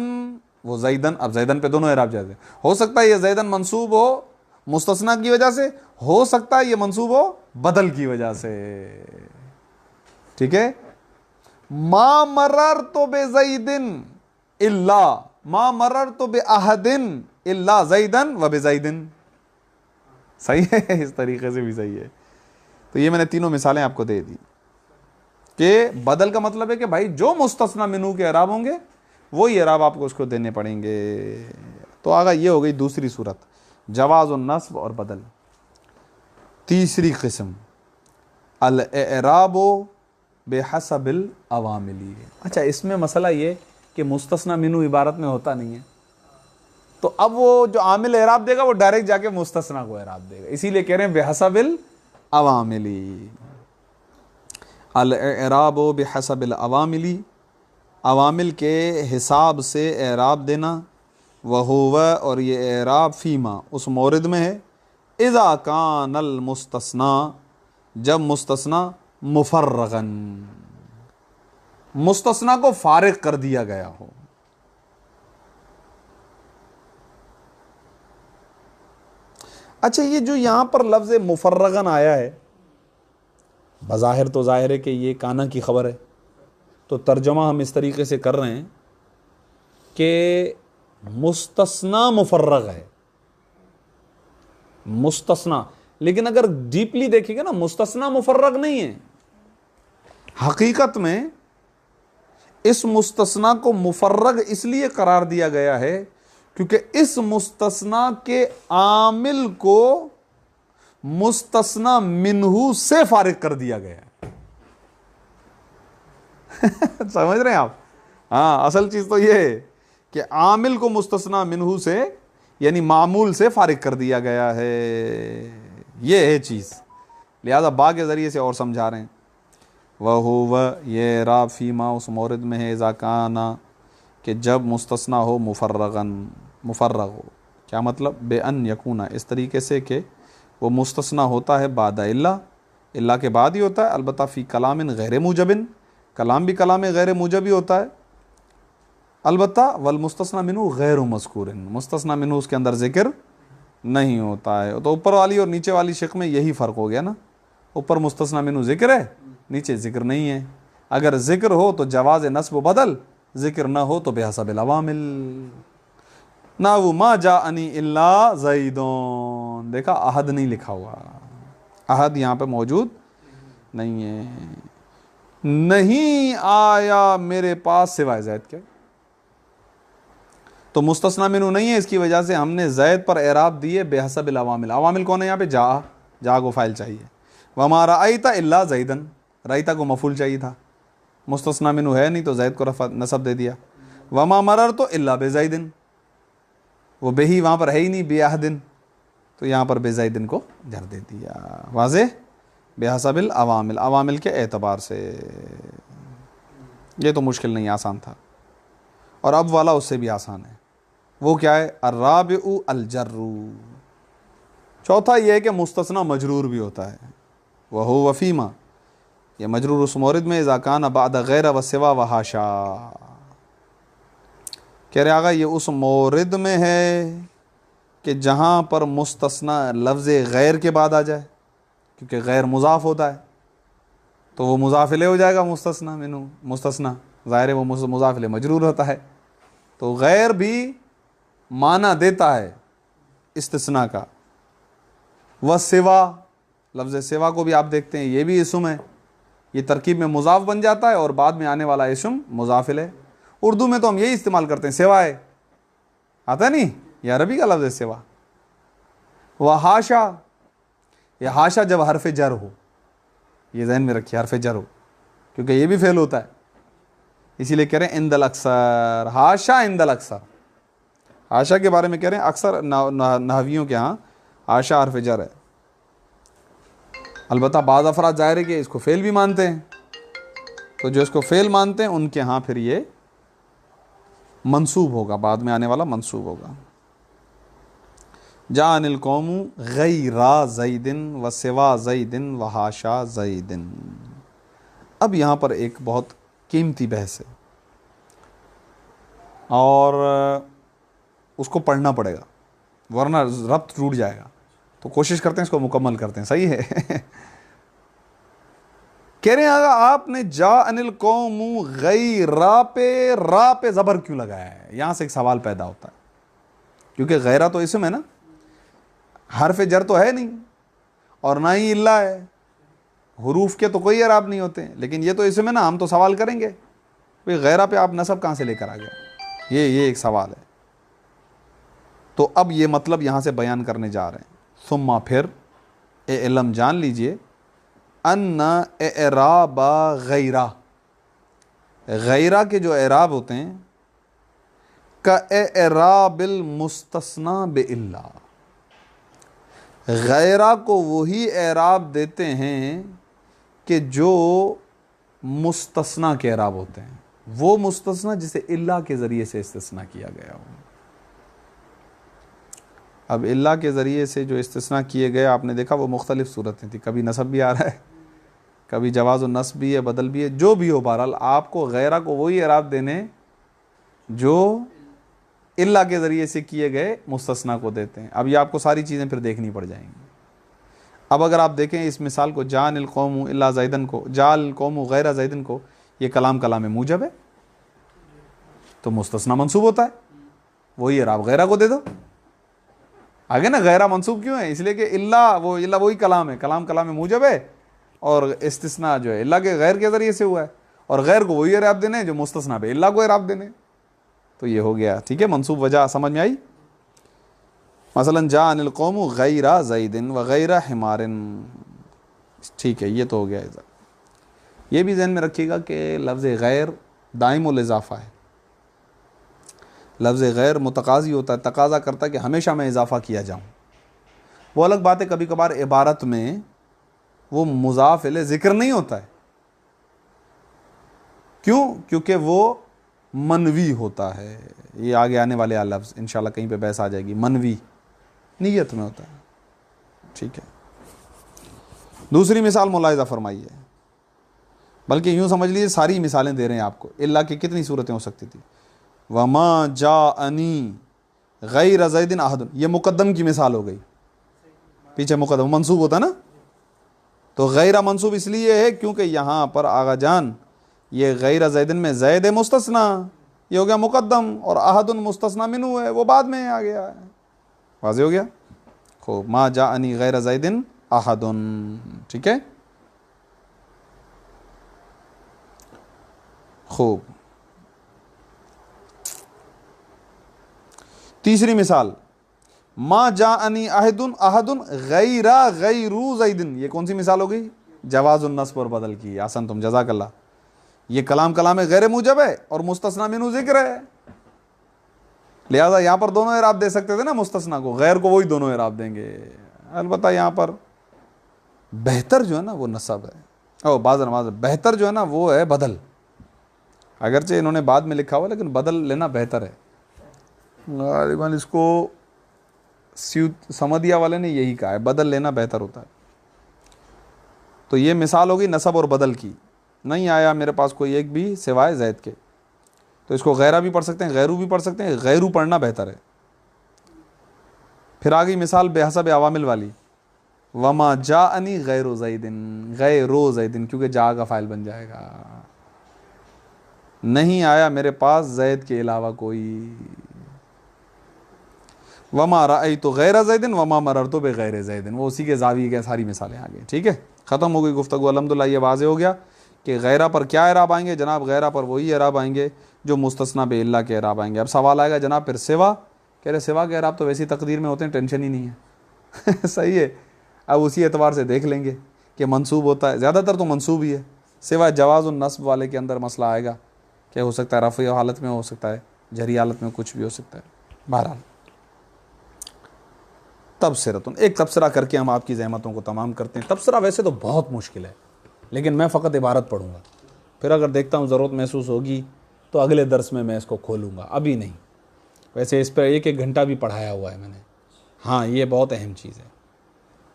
وہ زیدن، اب زیدن پہ دونوں اعراب جائز ہے، ہو سکتا ہے یہ زیدن منصوب ہو مستثنی کی وجہ سے، ہو سکتا ہے یہ منصوب ہو بدل کی وجہ سے، ٹھیک ہے۔ ما مررت بزیدن الا، ما مررت باحدن الا زیدن و بزیدن، صحیح ہے، اس طریقے سے بھی صحیح ہے۔ تو یہ میں نے تینوں مثالیں آپ کو دے دی کہ بدل کا مطلب ہے کہ بھائی جو مستثنی منہو کے اعراب ہوں گے وہی اعراب آپ کو اس کو دینے پڑیں گے۔ تو آگا یہ ہو گئی دوسری صورت، جواز النصب اور بدل۔ تیسری قسم الاعراب بحسب العوامل۔ اچھا، اس میں مسئلہ یہ کہ مستثنی منہو عبارت میں ہوتا نہیں ہے، تو اب وہ جو عامل اعراب دے گا وہ ڈائریکٹ جا کے مستثنی کو اعراب دے گا، اسی لیے کہہ رہے ہیں بحسب العوامل۔ الاعراب بحسب العوامل، عوامل کے حساب سے اعراب دینا، وہو، اور یہ اعراب فیما، اس مورد میں ہے، اذا کان المستثنی، جب مستثنی مفرغن، مستثنی کو فارغ کر دیا گیا ہو۔ اچھا، یہ جو یہاں پر لفظ مفرغن آیا ہے، بظاہر تو ظاہر ہے کہ یہ کانا کی خبر ہے، تو ترجمہ ہم اس طریقے سے کر رہے ہیں کہ مستثنا مفرغ ہے، مستثنا، لیکن اگر ڈیپلی دیکھیں گے نا مستثنا مفرغ نہیں ہے، حقیقت میں اس مستثنا کو مفرغ اس لیے قرار دیا گیا ہے کیونکہ اس مستثنا کے عامل کو مستثنا منہو سے فارغ کر دیا گیا ہے۔ سمجھ رہے ہیں آپ؟ ہاں، اصل چیز تو یہ ہے کہ عامل کو مستثنا منہو سے یعنی معمول سے فارغ کر دیا گیا ہے، یہ ہے چیز، لہذا با کے ذریعے سے اور سمجھا رہے ہیں۔ وَهُوَ یہ اعراب فیما اس مورد میں ہے، اذا کانا کہ جب مستثنا ہو مفرغن مفرغ ہو، کیا مطلب؟ بے ان یکونا اس طریقے سے کہ وہ مستثنا ہوتا ہے بعد اللہ کے بعد ہی ہوتا ہے، البتہ فی کلام غیر موجبن، کلام بھی کلام غیر موجب ہی ہوتا ہے، البتہ والمستثنا منہ غیر مذکور، مستثنا منہ اس کے اندر ذکر نہیں ہوتا ہے۔ تو اوپر والی اور نیچے والی شق میں یہی فرق ہو گیا نا، اوپر مستثنا منہ ذکر ہے، نیچے ذکر نہیں ہے۔ اگر ذکر ہو تو جواز نصب و بدل، ذکر نہ ہو تو بحسب العوامل۔ نحو ما جاءنی الا زیدون، دیکھا احد نہیں لکھا ہوا، احد یہاں پہ موجود نہیں ہے، نہیں آیا میرے پاس سوائے زید کے، تو مستثنا منہ نہیں ہے، اس کی وجہ سے ہم نے زید پر اعراب دیے بحسب العوامل۔ عوامل کون ہے یہاں پہ؟ جا کو فائل چاہیے، وما رأیت الا زیدن، رأیتا کو مفعول چاہیے تھا، مستثنا منہ ہے نہیں تو زید کو نصب دے دیا، وما مررت الا بزیدن، وہ بے ہی وہاں پر ہے ہی نہیں، بے احدن، تو یہاں پر بزیدن کو جر دے دیا، واضح؟ بحسب العوامل، عوامل کے اعتبار سے، یہ تو مشکل نہیں، آسان تھا۔ اور اب والا اس سے بھی آسان ہے، وہ کیا ہے؟ الرابع الجر، چوتھا یہ ہے کہ مستثنا مجرور بھی ہوتا ہے، وہو وفیما، یہ مجرور اس مورد میں اذا کان بعد غیر و سوا و حاشا، کہہ رہے آگا یہ اس مورد میں ہے کہ جہاں پر مستثنا لفظ غیر کے بعد آ جائے، کیونکہ غیر مضاف ہوتا ہے تو وہ مضاف الیہ ہو جائے گا، مستثنا منہ، مستثنا ظاہر ہے وہ مضاف الیہ مجرور ہوتا ہے، تو غیر بھی معنی دیتا ہے استثناء کا۔ و سوا، لفظ سوا کو بھی آپ دیکھتے ہیں، یہ بھی اسم ہے، یہ ترکیب میں مضاف بن جاتا ہے اور بعد میں آنے والا اسم مضاف الیہ۔ اردو میں تو ہم یہی استعمال کرتے ہیں، سوائے آتا ہے نہیں، یہ عربی کا لفظ ہے سوا۔ و حاشا، یہ حاشا جب حرف جر ہو، یہ ذہن میں رکھیے، حرف جر ہو، کیونکہ یہ بھی فعل ہوتا ہے، اسی لیے کہہ رہے ہیں عند الاکثر، حاشا عند الاکثر، حاشا کے بارے میں کہہ رہے ہیں اکثر نحویوں کے ہاں حاشا حرف جر ہے، البتہ بعض افراد ظاہر ہے کہ اس کو فعل بھی مانتے ہیں، تو جو اس کو فعل مانتے ہیں ان کے ہاں پھر یہ منصوب ہوگا، بعد میں آنے والا منصوب ہوگا۔ جاء القوم غیر زید و سوا زید و حاشا زید، اب یہاں پر ایک بہت قیمتی بحث ہے اور اس کو پڑھنا پڑے گا ورنہ ربط ٹوٹ جائے گا، تو کوشش کرتے ہیں اس کو مکمل کرتے ہیں، صحیح ہے؟ کہہ رہے ہیں آپ نے جا انل قوم غیر را پہ زبر کیوں لگایا ہے؟ یہاں سے ایک سوال پیدا ہوتا ہے، کیونکہ غیرہ تو اسم ہے نا، حرف جر تو ہے نہیں اور نہ ہی اللہ ہے، حروف کے تو کوئی اعراب نہیں ہوتے ہیں، لیکن یہ تو اسم ہے نا، ہم تو سوال کریں گے بھئی غیرہ پہ آپ نصب کہاں سے لے کر آ گئے، یہ ایک سوال ہے۔ تو اب یہ مطلب یہاں سے بیان کرنے جا رہے ہیں، ثم پھر اے علم جان لیجئے ان اعراب غیرہ، غیرہ کے جو اعراب ہوتے ہیں کا اعراب المستثنى بإلا، غیرہ کو وہی اعراب دیتے ہیں کہ جو مستثنیٰ کے اعراب ہوتے ہیں، وہ مستثنیٰ جسے اللہ کے ذریعے سے استثناء کیا گیا ہو۔ اب اللہ کے ذریعے سے جو استثناء کیے گئے آپ نے دیکھا وہ مختلف صورتیں تھیں، کبھی نصب بھی آ رہا ہے، کبھی جواز النصب بھی ہے، بدل بھی ہے، جو بھی ہو، بہرحال آپ کو غیرہ کو وہی اعراب دینے جو اللہ کے ذریعے سے کیے گئے مستثنیٰ کو دیتے ہیں۔ اب یہ آپ کو ساری چیزیں پھر دیکھنی پڑ جائیں گی۔ اب اگر آپ دیکھیں اس مثال کو، جان القوم الا زیدن کو، جال القوم غیر زیدن کو، یہ کلام موجب ہے، تو مستثنا منصوب ہوتا ہے. وہی اعراب غیرہ کو دے دو. آگے نا غیرہ منصوب کیوں ہے؟ اس لیے کہ اللہ وہی کلام ہے. کلام موجب ہے اور استثناء جو ہے اللہ کے غیر کے ذریعے سے ہوا ہے, اور غیر کو وہی اعراب دینے جو مستثنا پہ اللہ کو اعراب دینے. تو یہ ہو گیا. ٹھیک ہے, منصوب وجہ سمجھ میں آئی. مثلا جاء القوم غیر زید وغیر حمار. ٹھیک ہے, یہ تو ہو گیا. یہ بھی ذہن میں رکھیے گا کہ لفظ غیر دائم الاضافہ ہے. لفظ غیر متقاضی ہوتا ہے, تقاضا کرتا ہے کہ ہمیشہ میں اضافہ کیا جاؤں. وہ الگ بات ہے کبھی کبھار عبارت میں وہ مضاف الیہ ذکر نہیں ہوتا ہے. کیوں؟ کیونکہ وہ منوی ہوتا ہے. یہ آگے آنے والے لفظ انشاءاللہ کہیں پہ بحث آ جائے گی. منوی نیت میں ہوتا ہے. ٹھیک ہے. دوسری مثال ملاحظہ فرمائیے, بلکہ یوں سمجھ لیجیے ساری مثالیں دے رہے ہیں آپ کو. اللہ کی کتنی صورتیں ہو سکتی تھی؟ وما جاءنی غیر زید احد, یہ مقدم کی مثال ہو گئی. پیچھے مقدم منصوب ہوتا نا, تو غیر منصوب اس لیے ہے کیونکہ یہاں پر آغا جان یہ غیر زیدن میں زید مستثنا, یہ ہو گیا مقدم, اور احد مستثنا منو ہے, وہ بعد میں آ گیا ہے. واضح ہو گیا. خوب. ما جاءنی غیر زیدن احد. ٹھیک ہے, خوب. تیسری مثال ما جاءنی احد غیر زیدن. یہ کون سی مثال ہو گئی؟ جواز النصب اور بدل کی. آسان تم, جزاک اللہ. یہ کلام غیر موجب ہے اور مستثنا منو ذکر ہے, لہذا یہاں پر دونوں اعراب دے سکتے تھے نا. مستثنا کو غیر کو وہی دونوں اعراب دیں گے. البتہ یہاں پر بہتر جو ہے نا وہ نصب ہے, اور بعض نماز بہتر جو ہے نا وہ ہے بدل. اگرچہ انہوں نے بعد میں لکھا ہوا لیکن بدل لینا بہتر ہے. غالباً اس کو سمدیہ والے نے یہی کہا ہے, بدل لینا بہتر ہوتا ہے. تو یہ مثال ہوگی نصب اور بدل کی. نہیں آیا میرے پاس کوئی ایک بھی سوائے زید کے, تو اس کو غیرہ بھی پڑھ سکتے ہیں, غیرو بھی پڑھ سکتے ہیں. غیرو پڑھنا بہتر ہے. پھر آگئی مثال بحسب عوامل والی. وما جاءنی غیر زیدن, کیونکہ جا کا فاعل بن جائے گا. نہیں آیا میرے پاس زید کے علاوہ کوئی. وما رأیت غیر زیدن وما مررت بغیر زیدن, وہ اسی کے زاویے کے ساری مثالیں آ گئی. ٹھیک ہے, ختم ہو گئی گفتگو. الحمدللہ یہ واضح ہو گیا کہ غیرہ پر کیا اعراب آئیں گے. جناب غیرہ پر وہی اعراب آئیں گے جو مستثنا بے اللہ کے اعراب آئیں گے. اب سوال آئے گا جناب پھر سوا, کہہ رہے سوا کے اعراب تو ویسی تقدیر میں ہوتے ہیں, ٹینشن ہی نہیں ہے. صحیح ہے. اب اسی اعتبار سے دیکھ لیں گے کہ منصوب ہوتا ہے, زیادہ تر تو منصوب ہی ہے, سوائے جواز النصب والے کے اندر مسئلہ آئے گا کہ ہو سکتا ہے رفعی حالت میں ہو سکتا ہے, جری حالت میں کچھ بھی ہو سکتا ہے. بہرحال تبصرۃ, ایک تبصرہ کر کے ہم آپ کی زحمتوں کو تمام کرتے ہیں. تبصرہ ویسے تو بہت مشکل ہے, لیکن میں فقط عبارت پڑھوں گا, پھر اگر دیکھتا ہوں ضرورت محسوس ہوگی تو اگلے درس میں اس کو کھولوں گا, ابھی نہیں. ویسے اس پر ایک گھنٹہ بھی پڑھایا ہوا ہے میں نے. ہاں یہ بہت اہم چیز ہے.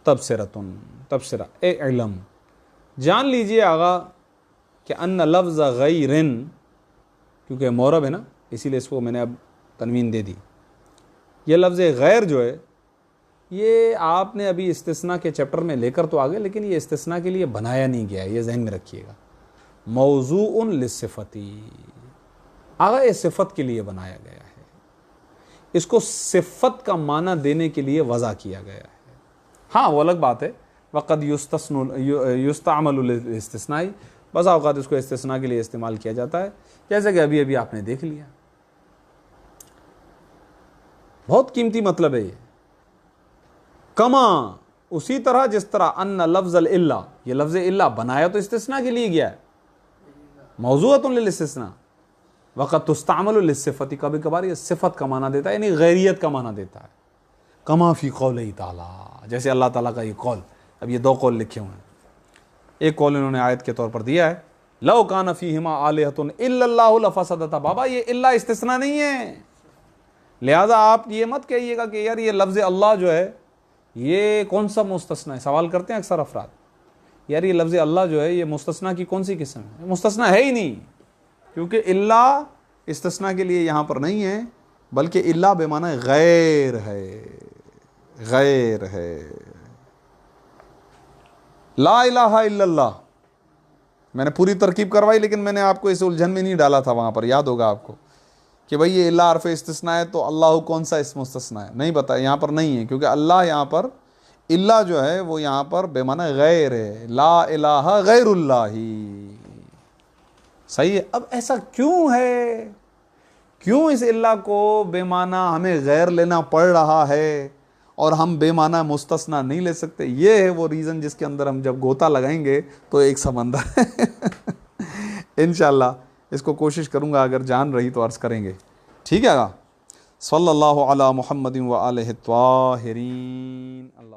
تبصرۃ, تبصرہ اے علم, جان لیجئے آغا کہ ان لفظ غیرن, کیونکہ مورب ہے نا اسی لیے اس کو میں نے اب تنوین دے دی. یہ لفظ غیر جو ہے یہ آپ نے ابھی استثناء کے چیپٹر میں لے کر تو آگے, لیکن یہ استثناء کے لیے بنایا نہیں گیا ہے, یہ ذہن میں رکھیے گا. موضوع للصفتی, آگا یہ صفت کے لیے بنایا گیا ہے, اس کو صفت کا معنی دینے کے لیے وضع کیا گیا ہے. ہاں وہ الگ بات ہے, وقد یستعمل للاستثناء, بعض اوقات اس کو استثناء کے لیے استعمال کیا جاتا ہے, جیسے کہ ابھی آپ نے دیکھ لیا. بہت قیمتی مطلب ہے یہ. کما, اسی طرح جس طرح ان لفظ الا, یہ لفظ الا بنایا تو استثناء کے لیے گیا ہے, موضوعۃ للاستثناء. وقد تستعمل للصفت, کبھی کبھار یہ صفت کا معنی دیتا ہے, یعنی غیریت کا معنی دیتا ہے. کما فی قولہ تعالی, جیسے اللہ تعالیٰ کا یہ قول. اب یہ دو قول لکھے ہوئے ہیں. ایک قول انہوں نے آیت کے طور پر دیا ہے, لو کان فیہما آلہۃ الا اللہ لفسدتا. بابا یہ الا استثناء نہیں ہے, لہذا آپ یہ مت کہیے گا کہ یار یہ لفظ اللہ جو ہے یہ کون سا مستثنیٰ ہے. سوال کرتے ہیں اکثر افراد, یار یہ لفظ اللہ جو ہے یہ مستثنیٰ کی کون سی قسم ہے؟ مستثنیٰ ہے ہی نہیں, کیونکہ اللہ استثناء کے لیے یہاں پر نہیں ہے, بلکہ اللہ بے معنی غیر ہے. غیر ہے. لا الہ الا اللہ, میں نے پوری ترکیب کروائی لیکن میں نے آپ کو اس الجھن میں نہیں ڈالا تھا وہاں پر, یاد ہوگا آپ کو. کہ بھئی یہ الا حرف استثناء ہے تو اللہ کون سا اسم مستثنیٰ ہے، نہیں بتایا، یہاں پر نہیں ہے، کیونکہ اللہ یہاں پر الا جو ہے وہ یہاں پر بے معنی غیر ہے، لا الہ غیر اللہ، صحیح ہے۔ اب ایسا کیوں ہے، کیوں اس الا کو بے معنی ہمیں غیر لینا پڑ رہا ہے اور ہم بے معنی مستثنیٰ نہیں لے سکتے؟ یہ ہے وہ ریزن جس کے اندر ہم جب گوتا لگائیں گے تو ایک سمندر ہے۔ انشاءاللہ اس کو کوشش کروں گا، اگر جان رہی تو عرض کریں گے، ٹھیک ہے گا۔ صلی اللہ علی محمد و آلہ الطاہرین۔ اللہ